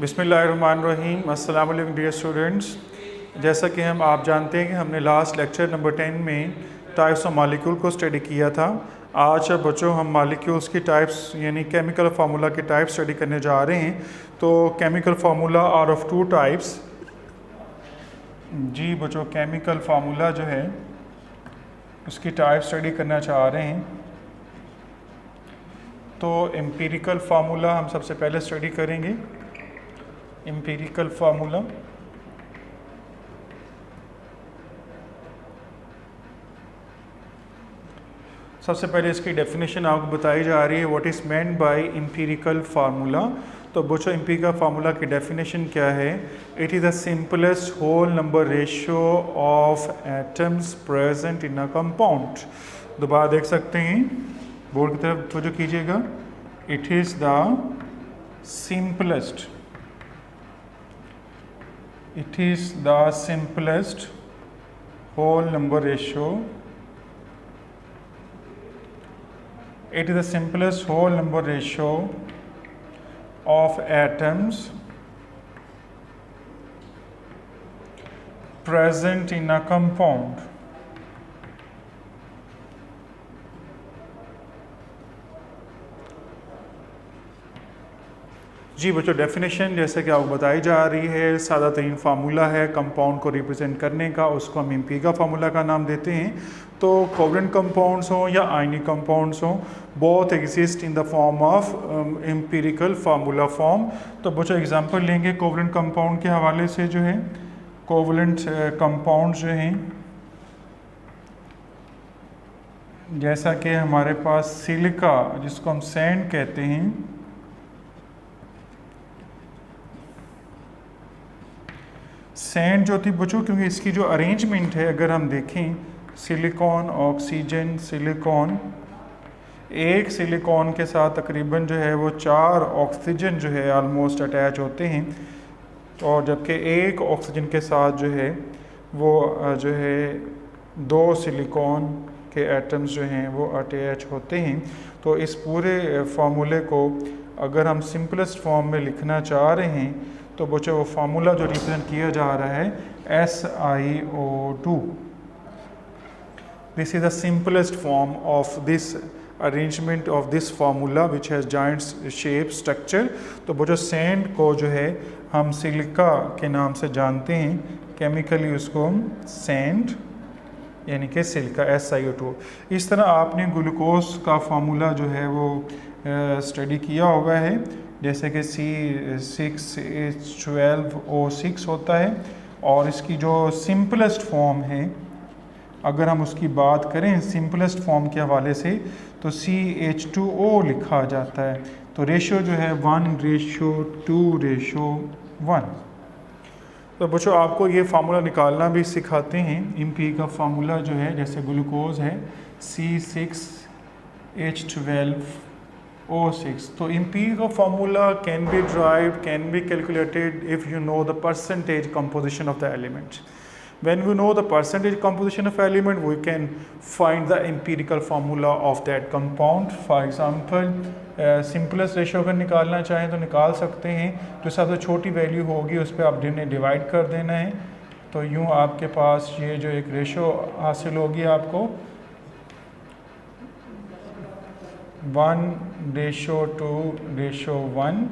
बिस्मिल्लाहिर्रहमानिर्रहीम। अस्सलाम वालेकुम डियर स्टूडेंट्स। जैसा कि आप जानते हैं कि हमने लास्ट लेक्चर नंबर 10 में टाइप्स ऑफ मालिक्यूल को स्टडी किया था। आज बच्चों हम मालिक्यूल्स की टाइप्स यानी केमिकल फार्मूला की टाइप्स स्टडी करने जा रहे हैं। तो chemical formula are of two types. जी बच्चों, केमिकल फार्मूला जो है उसकी टाइप स्टडी करना चाह रहे हैं। तो एम्पिरिकल फार्मूला हम सबसे पहले स्टडी करेंगे। एम्पिरिकल फार्मूला सबसे पहले इसकी डेफिनेशन आपको बताई जा रही है। What is meant by empirical formula. तो बच्चों, एम्पिरिकल फार्मूला की डेफिनेशन क्या है? It is the simplest whole number ratio of atoms present in a compound. दोबारा देख सकते हैं, बोर्ड की तरफ तवज्जो कीजिएगा। It is the simplest whole number ratio. It is the simplest whole number ratio of atoms present in a compound. जी बच्चों, definition जैसे कि आपको बताई जा रही है, सादा तरीन फार्मूला है कंपाउंड को रिप्रेजेंट करने का, उसको हम एम्पिरिकल फार्मूला का नाम देते हैं। तो कोवलेंट कंपाउंड्स हों या आयनिक कंपाउंड्स हों, both exist in the form of empirical formula form. तो बच्चों एग्जांपल लेंगे कोवलेंट कंपाउंड के हवाले से। जो है कोवलेंट कंपाउंड जो हैं, जैसा कि हमारे पास सिलिका जिसको हम सैंड कहते हैं, सैंड जो थी बच्चों, क्योंकि इसकी जो अरेंजमेंट है अगर हम देखें, सिलिकॉन ऑक्सीजन सिलिकॉन, एक सिलिकॉन के साथ तकरीबन जो है वो 4 ऑक्सीजन जो है ऑलमोस्ट अटैच होते हैं, और जबकि एक ऑक्सीजन के साथ जो है वो जो है 2 सिलिकॉन के एटम्स जो हैं वो अटैच होते हैं। तो इस पूरे फार्मूले को अगर हम सिंपलेस्ट फॉर्म में लिखना चाह रहे हैं तो बच्चों वो फार्मूला जो रिप्रेजेंट किया जा रहा है SiO2। This is the simplest form of this arrangement of this formula which has joint shape structure. तो बच्चों सैंड को जो है हम सिलिका के नाम से जानते हैं, केमिकली उसको हम सैंड यानी कि सिलिका SiO2। इस तरह आपने ग्लूकोज का फार्मूला जो है वो स्टडी किया हुआ है, जैसे कि C6H12O6 होता है, और इसकी जो सिंपलेस्ट फॉर्म है अगर हम उसकी बात करें सिंपलेस्ट फॉर्म के हवाले से तो CH2O लिखा जाता है। तो रेशियो जो है 1:2:1। तो बच्चों आपको ये फार्मूला निकालना भी सिखाते हैं। एम्पिरिकल का फार्मूला जो है, जैसे ग्लूकोज है C6H12O6। तो empirical formula can be derived, can be calculated if you know the percentage composition of the element. When we know the percentage composition of element, we can find the empirical formula of that compound. For example, simplest ratio अगर निकालना चाहें तो निकाल सकते हैं। जो सबसे छोटी वैल्यू होगी उस पर आप डिवाइड कर देना है। तो यूँ आपके पास ये जो एक रेशो हासिल होगी आपको 1:2:1।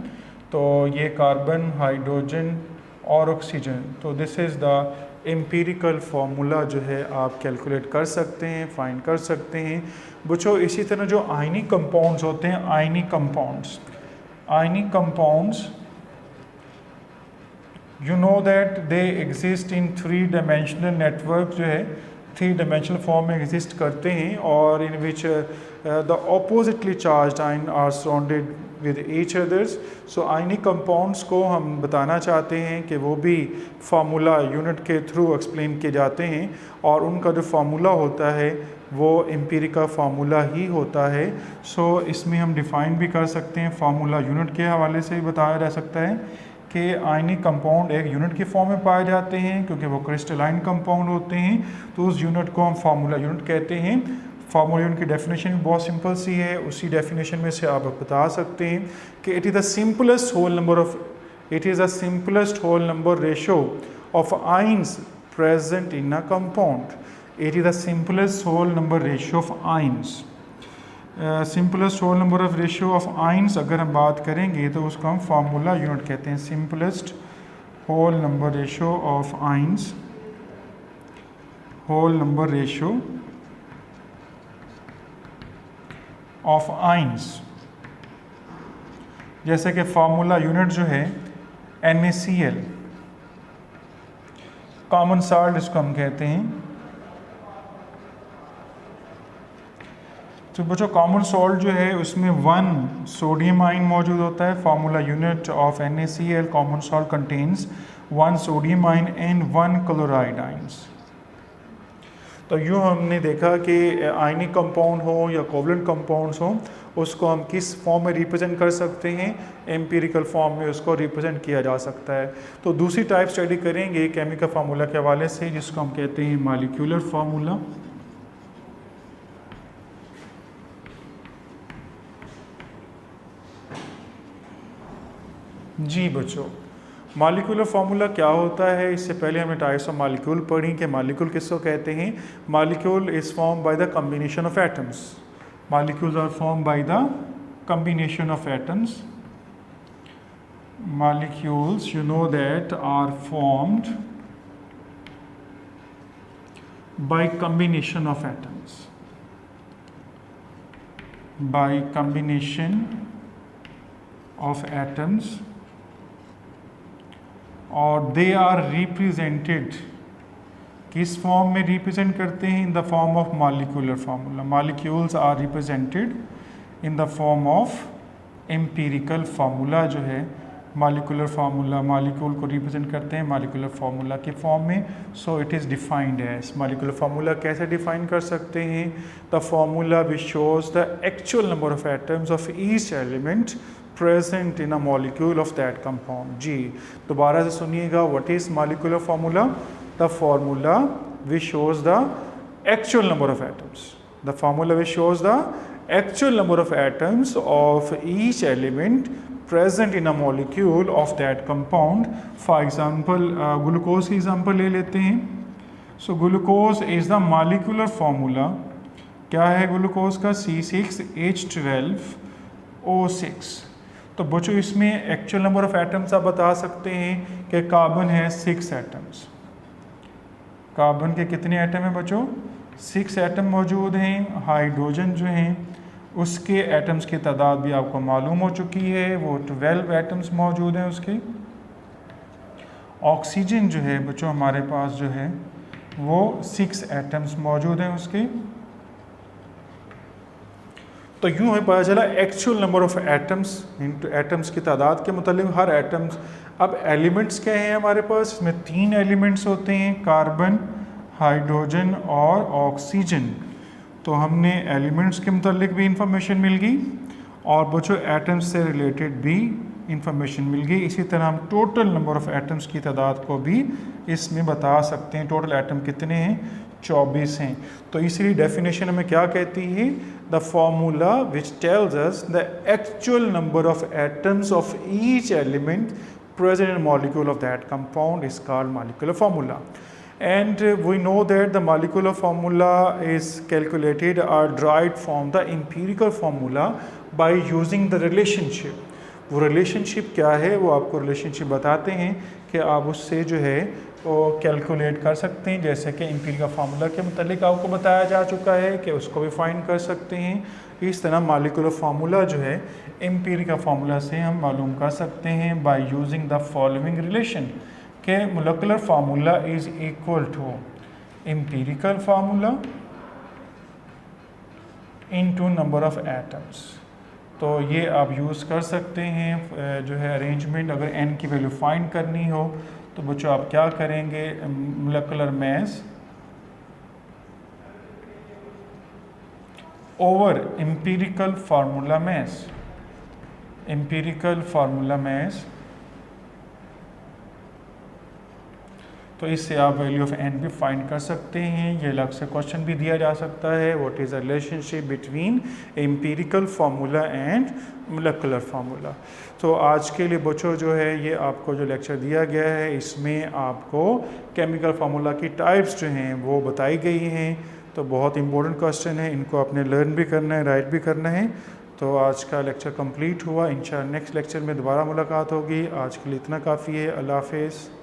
तो ये कार्बन, हाइड्रोजन और ऑक्सीजन। तो this is the empirical formula जो है आप कैलकुलेट कर सकते हैं, फाइंड कर सकते हैं। बच्चों इसी तरह जो आयनिक कंपाउंड्स होते हैं, ionic compounds you know that they exist in 3 dimensional network, जो है 3 डायमेंशनल फॉर्म में एग्जिस्ट करते हैं, और in which the oppositely charged ion are surrounded with each others. So ionic compounds को हम बताना चाहते हैं कि वो भी फार्मूला यूनिट के थ्रू एक्सप्लेन किए जाते हैं, और उनका जो फार्मूला होता है वो एम्पिरिकल फार्मूला ही होता है। सो इसमें हम डिफ़ाइन भी कर सकते हैं, फार्मूला यूनिट के हवाले से भी बताया जा सकता है कि आयनिक कंपाउंड एक यूनिट की फॉर्म में पाए जाते हैं, क्योंकि वो क्रिस्टलाइन कंपाउंड होते हैं। तो उस यूनिट को हम फार्मूला यूनिट कहते हैं। फार्मूला यूनिट की डेफिनेशन भी बहुत सिंपल सी है, उसी डेफिनेशन में से आप बता सकते हैं कि it is the simplest whole number of It is the simplest whole number ratio of ions present in a compound. It is the simplest whole number ratio of ions. Simplest whole number of ratio of ions अगर हम बात करेंगे तो उसको हम formula unit कहते हैं. Simplest whole number ratio of ions, whole number ratio of ions. जैसे कि फार्मूला यूनिट जो है NaCl, कॉमन साल्ट इसको हम कहते हैं. तो बच्चों कॉमन सॉल्ट जो है उसमें 1 सोडियम आयन मौजूद होता है. Formula unit of NaCl, common salt contains 1 sodium ion and 1 chloride ions. तो यूँ हमने देखा कि आयनिक कंपाउंड हो या कोवलेंट कंपाउंड्स हो, उसको हम किस फॉर्म में रिप्रेजेंट कर सकते हैं, एम्पिरिकल फॉर्म में उसको रिप्रेजेंट किया जा सकता है. तो दूसरी टाइप स्टडी करेंगे केमिकल फार्मूला के हवाले से, जिसको हम कहते हैं मॉलिक्यूलर फार्मूला. जी बच्चों, मॉलिक्यूलर फार्मूला क्या होता है? इससे पहले हमने टाइप्स ऑफ मॉलिक्यूल पढ़ी कि मॉलिक्यूल किसको कहते हैं. Molecule is form by the combination of atoms. Molecules are form by the combination of atoms. Molecules you know that are formed by combination of atoms, by combination of atoms, और they are represented किस form में represent करते हैं? In the form of molecular formula. Molecules are represented in the form of empirical formula. जो है molecular formula molecule को represent करते हैं मॉलिक्यूलर फार्मूला के फॉर्म में. So it is defined as. Molecular formula कैसे डिफाइन कर सकते हैं? The formula which shows the actual number of atoms of each element present in a molecule of that compound. जी दोबारा से सुनिएगा. what is molecular formula? The formula which shows the actual number of atoms. The formula which shows the actual number of atoms of each element present in a molecule of that compound. For example, glucose की example ले लेते हैं. So glucose is the molecular formula. क्या है glucose का? C6H12O6. तो बच्चों इसमें एक्चुअल नंबर ऑफ एटम्स आप बता सकते हैं कि कार्बन है 6 एटम्स. कार्बन के कितने एटम हैं बच्चों? 6 एटम मौजूद हैं. हाइड्रोजन जो हैं उसके एटम्स की तादाद भी आपको मालूम हो चुकी है, वो 12 एटम्स मौजूद हैं उसके. ऑक्सीजन जो है बच्चों हमारे पास जो है वो 6 एटम्स मौजूद हैं उसके. तो यूँ है पता चला actual number of atoms into atoms की तादाद के मुतालिक हर एटम्स. अब एलिमेंट्स क्या हैं हमारे पास? इसमें 3 एलिमेंट्स होते हैं, कार्बन, हाइड्रोजन और ऑक्सीजन. तो हमने एलिमेंट्स के मुतालिक भी इंफॉर्मेशन मिल गई और बच्चों एटम्स से रिलेटेड भी इंफॉर्मेशन मिल गई. इसी तरह हम टोटल नंबर ऑफ एटम्स की तादाद को भी इसमें बता सकते हैं. टोटल एटम कितने हैं? 24 हैं. तो इसलिए डेफिनेशन हमें क्या कहती है? The formula which tells us the actual number of atoms of each element present in molecule of that compound is called molecular formula. And we know that the molecular formula is calculated or derived from the empirical formula by using the relationship. वो relationship क्या है? वो आपको relationship बताते हैं कि आप उससे जो है वो कैलकुलेट कर सकते हैं. जैसे कि एम्पिरिकल फार्मूला के मुतालिक आपको बताया जा चुका है कि उसको भी फाइंड कर सकते हैं. इस तरह मॉलिक्यूलर फार्मूला जो है एम्पिरिकल फार्मूला से हम मालूम कर सकते हैं by using the following relation के molecular formula is equal to empirical formula into number of atoms. तो ये आप यूज़ कर सकते हैं जो है अरेंजमेंट. अगर n की वैल्यू फाइंड करनी हो तो बच्चों आप क्या करेंगे? Molecular mass over empirical formula mass. Empirical formula mass तो इससे आप वैल्यू ऑफ एन भी फाइंड कर सकते हैं। ये अलग से क्वेश्चन भी दिया जा सकता है, what is the relationship between empirical formula and molecular formula. तो आज के लिए बच्चों जो है ये आपको जो लेक्चर दिया गया है इसमें आपको केमिकल फार्मूला की टाइप्स जो हैं वो बताई गई हैं। तो बहुत इंपॉर्टेंट क्वेश्चन है, इनको आपने लर्न भी करना है, राइट भी करना है। तो आज का लेक्चर कंप्लीट हुआ। इंशाल्लाह नेक्स्ट लेक्चर में दोबारा मुलाकात होगी। आज के लिए इतना काफ़ी है। अल्लाह हाफ़िज़।